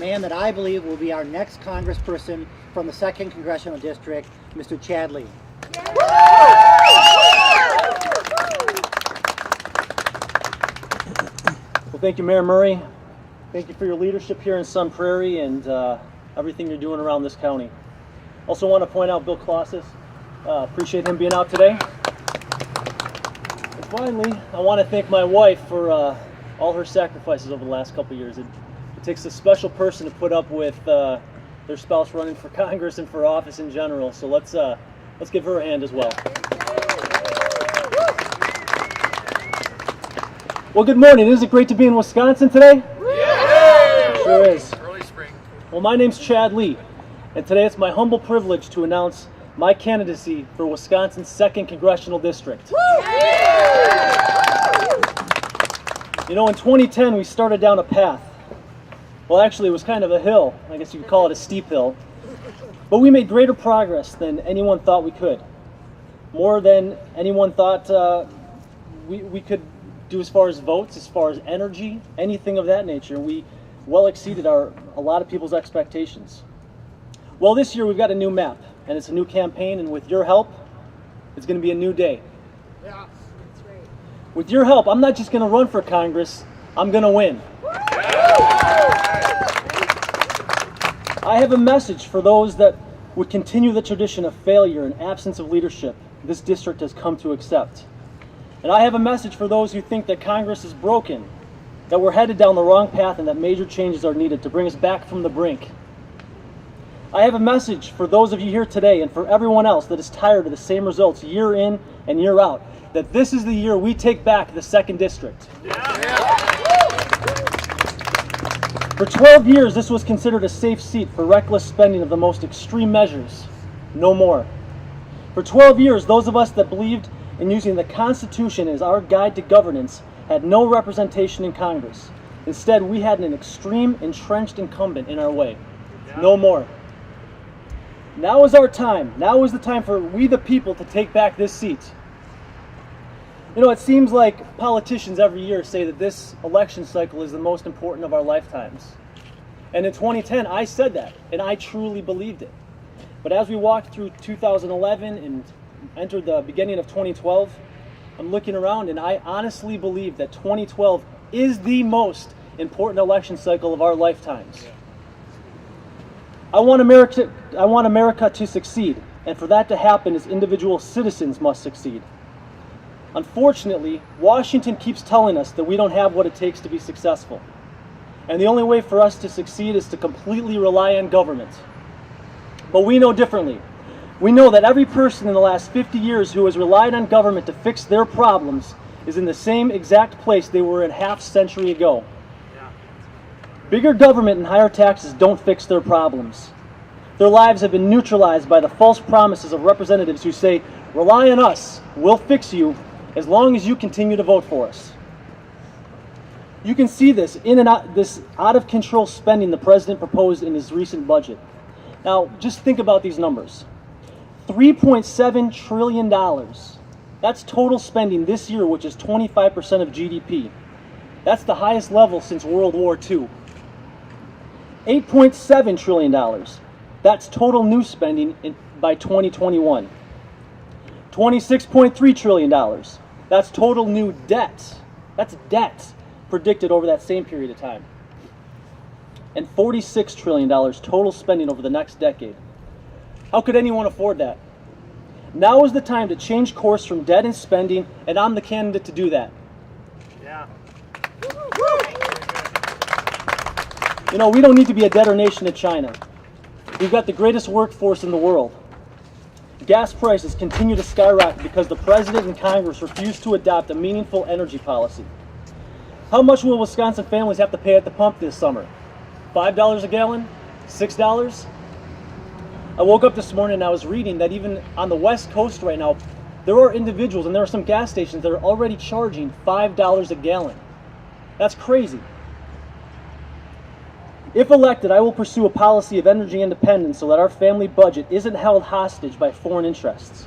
man that I believe will be our next congressperson from the 2nd Congressional District, Mr. Chad Lee. Well, thank you, Mayor Murray. Thank you for your leadership here in Sun Prairie and everything you're doing around this county. Also want to point out Bill Colossus. Appreciate him being out today. And finally, I want to thank my wife for all her sacrifices over the last couple of years. It takes a special person to put up with their spouse running for Congress and for office in general. So let's give her a hand as well. Well, good morning. Is it great to be in Wisconsin today? Yeah! Sure is. Early spring. Well, my name's Chad Lee, and today it's my humble privilege to announce my candidacy for Wisconsin's 2nd Congressional District. You know, in 2010, we started down a path. Well, actually, it was kind of a hill. I guess you could call it a steep hill. But we made greater progress than anyone thought we could. More than anyone thought we could do as far as votes, as far as energy, anything of that nature. We well exceeded a lot of people's expectations. Well, this year we've got a new map, and it's a new campaign, and with your help, it's going to be a new day. Yeah, that's right. With your help, I'm not just going to run for Congress, I'm going to win. I have a message for those that would continue the tradition of failure and absence of leadership this district has come to accept. And I have a message for those who think that Congress is broken, that we're headed down the wrong path, and that major changes are needed to bring us back from the brink. I have a message for those of you here today and for everyone else that is tired of the same results year in and year out, that this is the year we take back the 2nd District. For 12 years, this was considered a safe seat for reckless spending of the most extreme measures. No more. For 12 years, those of us that believed in using the Constitution as our guide to governance had no representation in Congress. Instead, we had an extreme, entrenched incumbent in our way. No more. Now is our time. Now is the time for we the people to take back this seat. You know, it seems like politicians every year say that this election cycle is the most important of our lifetimes. And in 2010, I said that, and I truly believed it. But as we walked through 2011 and entered the beginning of 2012, I'm looking around and I honestly believe that 2012 is the most important election cycle of our lifetimes. I want America to succeed, and for that to happen is individual citizens must succeed. Unfortunately, Washington keeps telling us that we don't have what it takes to be successful. And the only way for us to succeed is to completely rely on government. But we know differently. We know that every person in the last 50 years who has relied on government to fix their problems is in the same exact place they were in half a century ago. Bigger government and higher taxes don't fix their problems. Their lives have been neutralized by the false promises of representatives who say, "Rely on us, we'll fix you, as long as you continue to vote for us." You can see this this out of control spending the president proposed in his recent budget. Now, just think about these numbers. $3.7 trillion. That's total spending this year, which is 25% of GDP. That's the highest level since World War II. $8.7 trillion. That's total new spending by 2021. $26.3 trillion. That's total new debt. That's debt predicted over that same period of time. And $46 trillion total spending over the next decade. How could anyone afford that? Now is the time to change course from debt and spending, and I'm the candidate to do that. Yeah. You know, we don't need to be a debtor nation to China. We've got the greatest workforce in the world. Gas prices continue to skyrocket because the president and Congress refuse to adopt a meaningful energy policy. How much will Wisconsin families have to pay at the pump this summer? $5 a gallon? $6? I woke up this morning and I was reading that even on the West Coast right now, there are individuals and there are some gas stations that are already charging $5 a gallon. That's crazy. If elected, I will pursue a policy of energy independence so that our family budget isn't held hostage by foreign interests.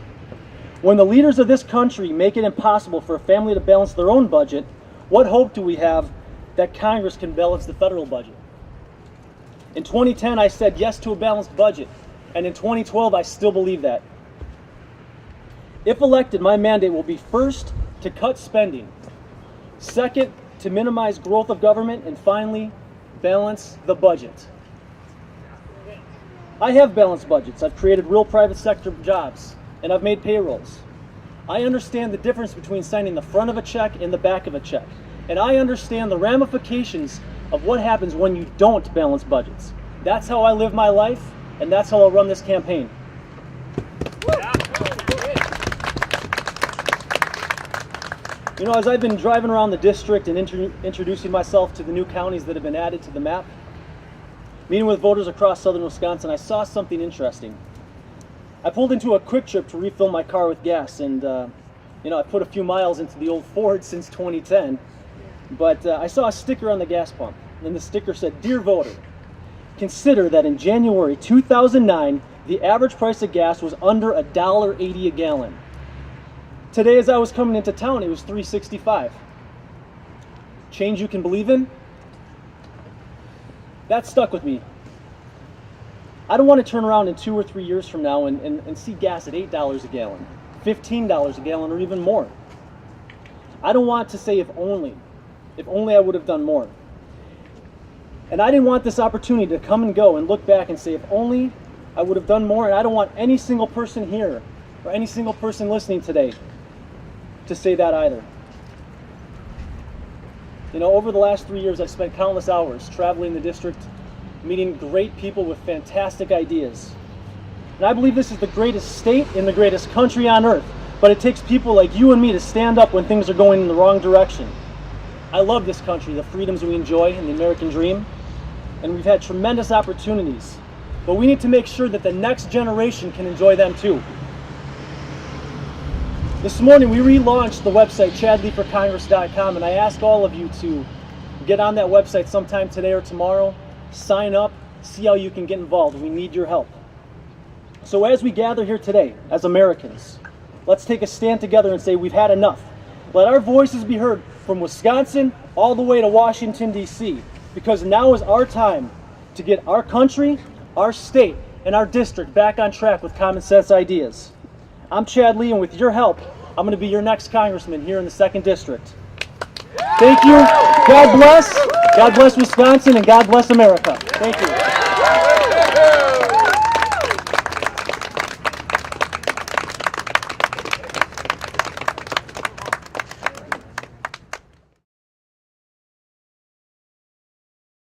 When the leaders of this country make it impossible for a family to balance their own budget, what hope do we have that Congress can balance the federal budget? In 2010, I said yes to a balanced budget, and in 2012, I still believe that. If elected, my mandate will be first, to cut spending, second, to minimize growth of government, and finally, balance the budget. I have balanced budgets. I've created real private sector jobs, and I've made payrolls. I understand the difference between signing the front of a check and the back of a check, and I understand the ramifications of what happens when you don't balance budgets. That's how I live my life, and that's how I'll run this campaign. You know, as I've been driving around the district and introducing myself to the new counties that have been added to the map, meeting with voters across southern Wisconsin, I saw something interesting. I pulled into a Quick Trip to refill my car with gas, and you know, I put a few miles into the old Ford since 2010, but I saw a sticker on the gas pump, and the sticker said, "Dear voter, consider that in January 2009, the average price of gas was under $1.80 a gallon. Today, as I was coming into town, it was $3.65. Change you can believe in?" That stuck with me. I don't want to turn around in 2 or 3 years from now and see gas at $8 a gallon, $15 a gallon, or even more. I don't want to say if only I would have done more. And I didn't want this opportunity to come and go and look back and say if only I would have done more, and I don't want any single person here or any single person listening today to say that either. You know, over the last 3 years, I've spent countless hours traveling the district, meeting great people with fantastic ideas. And I believe this is the greatest state in the greatest country on earth, but it takes people like you and me to stand up when things are going in the wrong direction. I love this country, the freedoms we enjoy, and the American dream, and we've had tremendous opportunities, but we need to make sure that the next generation can enjoy them too. This morning we relaunched the website chadleeforcongress.com, and I ask all of you to get on that website sometime today or tomorrow, sign up, see how you can get involved. We need your help. So as we gather here today as Americans, let's take a stand together and say we've had enough. Let our voices be heard from Wisconsin all the way to Washington, D.C., because now is our time to get our country, our state, and our district back on track with common sense ideas. I'm Chad Lee, and with your help, I'm going to be your next congressman here in the 2nd District. Thank you. God bless. God bless Wisconsin, and God bless America. Thank you.